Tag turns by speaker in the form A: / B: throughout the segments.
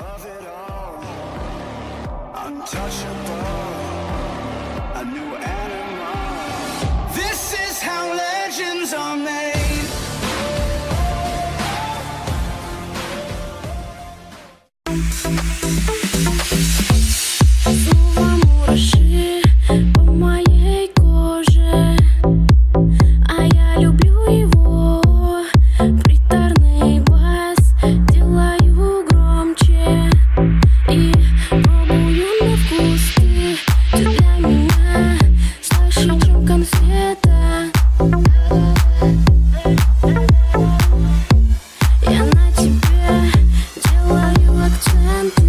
A: of it all, untouchable, a new animal. This is how legends are made.
B: Снова мураши по моей коже, а я люблю его. Приторный бас делаю громче и пробую на вкус. Ты для меня слаще, чем конфета. Я на тебе делаю акценты.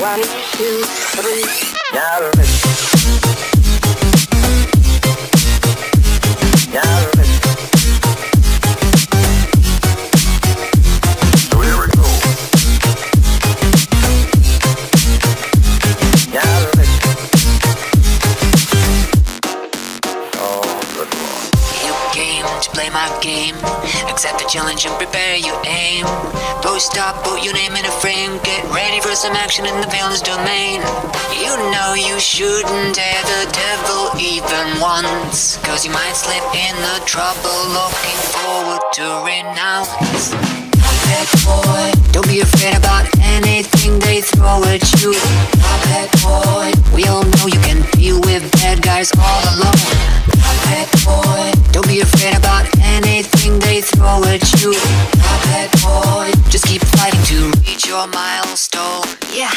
C: One, two, three, now so here we go. Oh, good Lord.
D: You came to play my game. Accept the challenge and prepare your aim. Post up, put your name in a frame. Get ready for some action in the villain's domain. You know you shouldn't dare the devil even once, cause you might slip in the trouble. Looking forward to renounce. Bad boy, don't be afraid about anything they throw at you. Bad boy, we all know you can deal with bad guys all alone. Bad boy, don't be afraid about anything they throw at you. Bad boy, just keep fighting to reach your milestone. Yeah.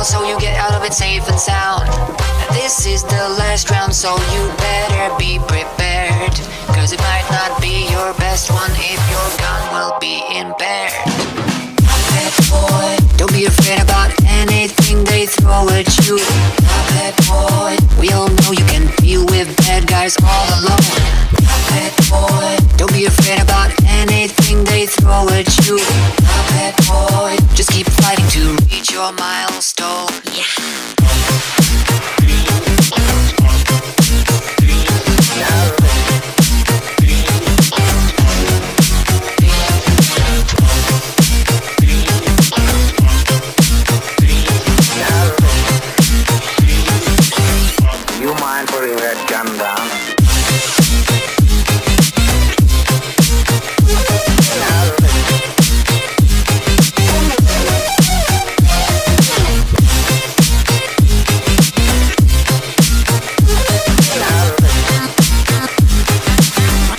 D: so you get out of it safe and sound. This is the last round, so you better be prepared, cause it might not be your best one if your gun will be impaired. Puppet boy, don't be afraid about anything they throw at you. Puppet boy, we all know you can deal with bad guys all alone. Puppet boy, don't be afraid about anything they throw at you. Puppet boy, just keep fighting to reach your milestone. Yeah.
C: You mind putting that gun down?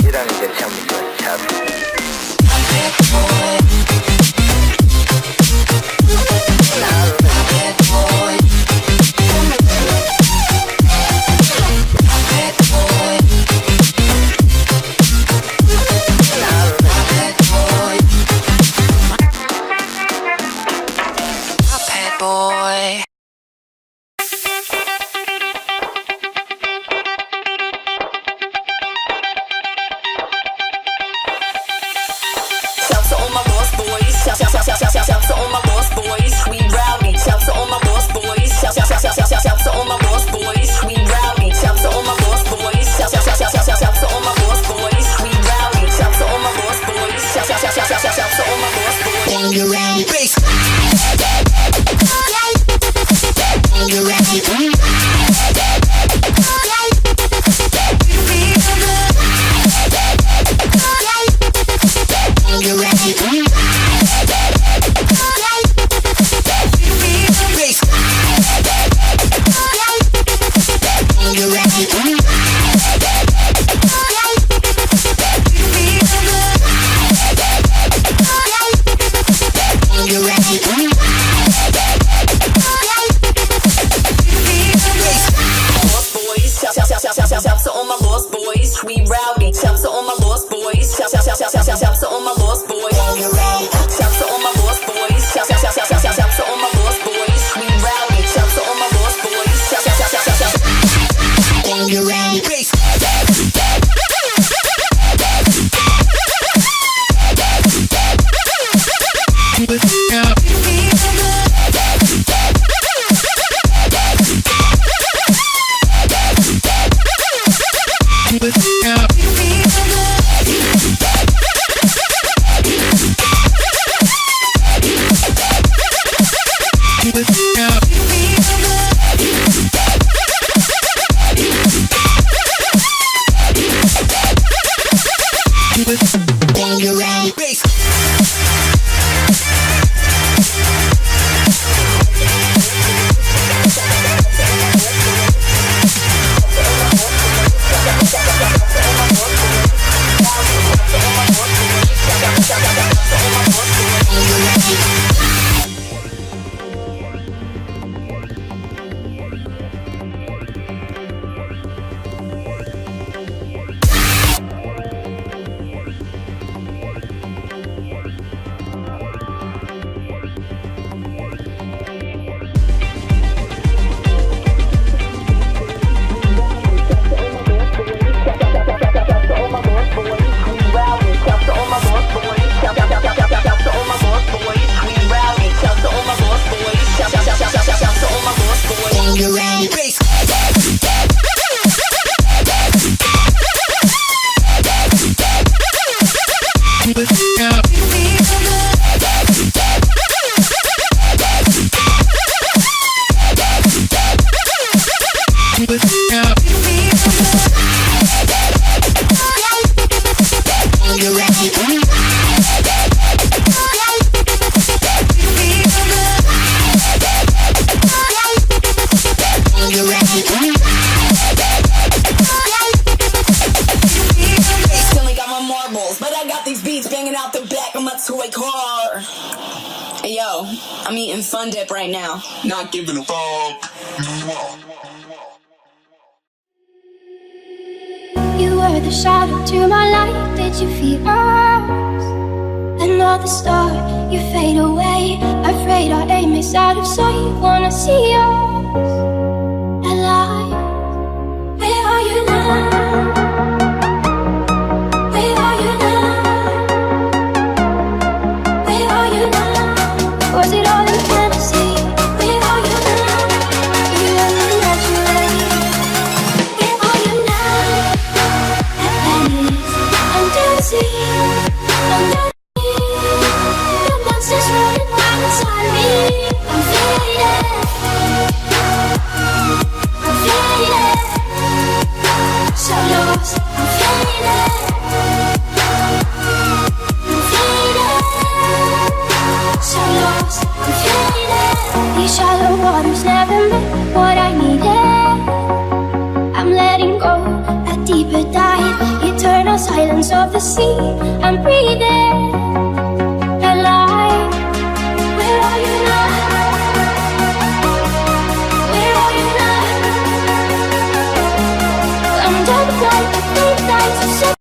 C: You don't need to tell me to shut up.
D: Boy.
E: Shouts to all my lost boys. Shouts to all my lost boys. We rowdy. Shouts to all my lost boys. Shouts to all my lost boys. We rowdy. Shouts to all my lost boys. Shouts to all my lost boys. We rowdy. Shouts to all my lost boys. Shouts to all my lost boys.
A: When you're ready, bass. When you're ready, when you're ready, bass. When you're ready, when you're ready.
E: Shouts to all my lost boys. We rowdy. Shouts to all my lost boys. Shouts to all my lost boys. Shouts to all my lost boys. Shouts to all my lost boys. We rowdy. Shouts to all my lost boys.
A: When you're ready, bass. When you're ready, bass.
E: Hey yo, I'm eating Fun Dip right now.
A: Not giving a fuck.
B: You were the shadow to my light. Did you feel us? Another star, you fade away. Afraid our aim is out of sight. Wanna see us alive. Where are you now? Where are you now? Where are you now? Was it all in fantasy? Where are you now? You only naturally. Where are you now? Atlantis, under the sea, under the monsters running wild inside me. I'm faded, I'm faded, so lost. I'm faded, I'm faded, so lost. I'm faded. These shallow waters never met what I needed. I'm letting go, a deeper dive, eternal silence of the sea. I'm breathing alive. Where are you now? Where are you now? I'm done like the three times you said.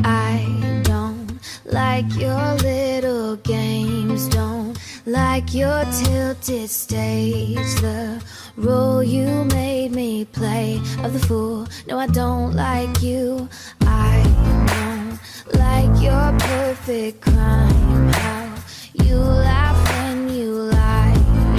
B: I don't like your little games, don't like your tilted stage, the role you made me play of the fool. No, I don't like you. I don't like your perfect crime, how you laugh when you lie.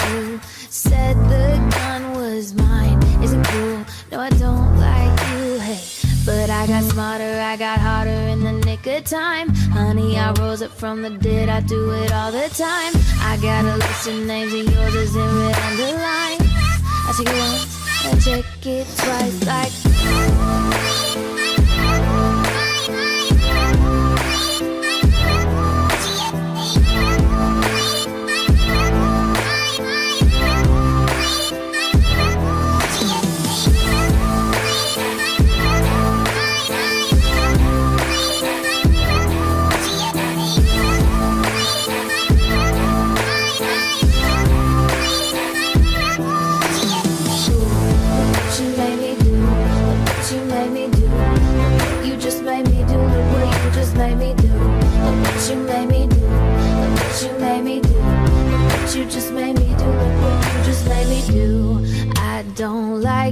B: You said the gun was mine, isn't cool. No, I don't like you, hey. But I got smarter, I got harder in the nick of time. Honey, I rose up from the dead, I do it all the time. I got a list of names and yours is in red underline. I check it once, I check it twice, like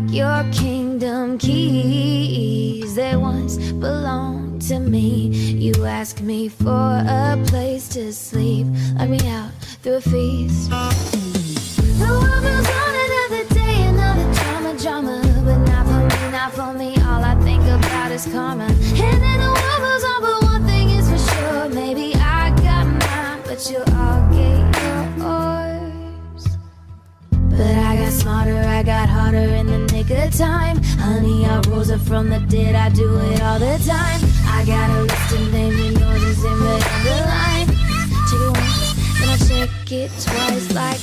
B: your kingdom keys, they once belonged to me. You asked me for a place to sleep, let me out through a feast. The world goes on another day, another drama, but not for me, not for me. All I think about is karma. And then the world goes on, but one thing is for sure, maybe I got mine, but you'll all get yours. But I got smarter, I got harder in the nick of time. Honey, I rose up from the dead, I do it all the time. I got a list of names and yours is in red underline. Check it once, then I check it twice, like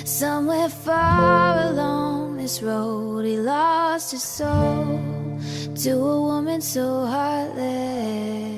B: somewhere far along this road, he lost his soul to a woman so heartless.